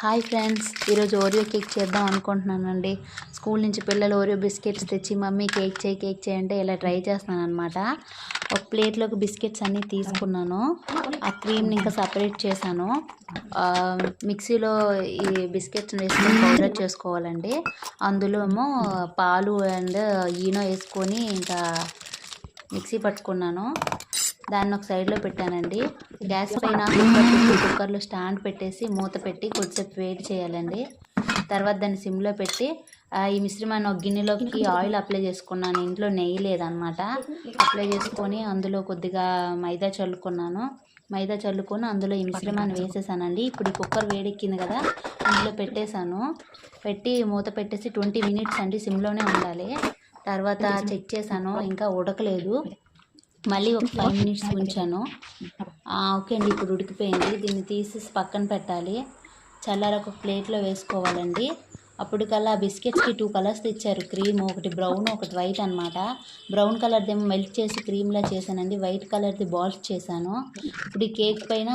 Hi friends, ఈరోజు Oreo cake చేద్దాం అనుకుంటున్నానండి. స్కూల్ నుంచి పిల్లలు ఓరియో బిస్కెట్స్ తెచ్చి మమ్మీ కేక్ చేయి అంటే ఇలా ట్రై చేస్తున్నాను అనమాట. ఒక ప్లేట్లోకి బిస్కెట్స్ అన్నీ తీసుకున్నాను. ఆ క్రీమ్ని ఇంకా సపరేట్ చేశాను. మిక్సీలో ఈ బిస్కెట్స్ వేసుకొని పౌడర్ చేసుకోవాలండి. అందులో ఏమో పాలు అండ్ ఈనో వేసుకొని ఇంకా మిక్సీ పట్టుకున్నాను. దాన్ని ఒక సైడ్లో పెట్టానండి. గ్యాస్ పైన కుక్కర్లో స్టాండ్ పెట్టేసి మూత పెట్టి కొద్దిసేపు వేడి చేయాలండి. తర్వాత దాన్ని సిమ్లో పెట్టి ఈ మిశ్రమాన్ని ఒక గిన్నెలోకి ఆయిల్ అప్లై చేసుకున్నాను. ఇంట్లో నెయ్యి లేదనమాట. అప్లై చేసుకొని అందులో కొద్దిగా మైదా చల్లుకొని అందులో ఈ మిశ్రమాన్ని వేసేసానండి. ఇప్పుడు ఈ కుక్కర్ వేడెక్కింది కదా, ఇందులో పెట్టేశాను. పెట్టి మూత పెట్టేసి 20 మినిట్స్ అండి, సిమ్లోనే ఉండాలి. తర్వాత చెక్ చేశాను, ఇంకా ఉడకలేదు. మళ్ళీ ఒక 5 మినిట్స్ ఉంచాను. ఓకే అండి, ఇప్పుడు ఉడికిపోయింది. దీన్ని తీసేసి పక్కన పెట్టాలి. చల్లారొక ఒక ప్లేట్లో వేసుకోవాలండి. అప్పటికల్లా బిస్కెట్స్కి 2 కలర్స్ తెచ్చారు క్రీమ్, ఒకటి బ్రౌన్ ఒకటి వైట్ అనమాట. బ్రౌన్ కలర్ది ఏమో మెల్ట్ చేసి క్రీమ్లా చేశానండి, వైట్ కలర్ది బాల్స్ చేశాను. ఇప్పుడు ఈ కేక్ పైన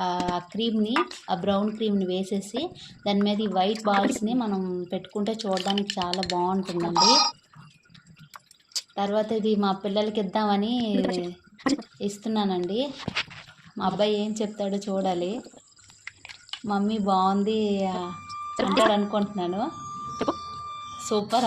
ఆ క్రీమ్ని, ఆ బ్రౌన్ క్రీమ్ని వేసేసి దాని మీద ఈ వైట్ బాల్స్ని మనం పెట్టుకుంటే చూడడానికి చాలా బాగుంటుందండి. తర్వాత ఇది మా పిల్లలకి ఇద్దామని ఇస్తున్నానండి. మా అబ్బాయి ఏం చెప్తాడో చూడాలి. మమ్మీ బాగుంది అంటాడు అనుకుంటున్నాను. సూపర్.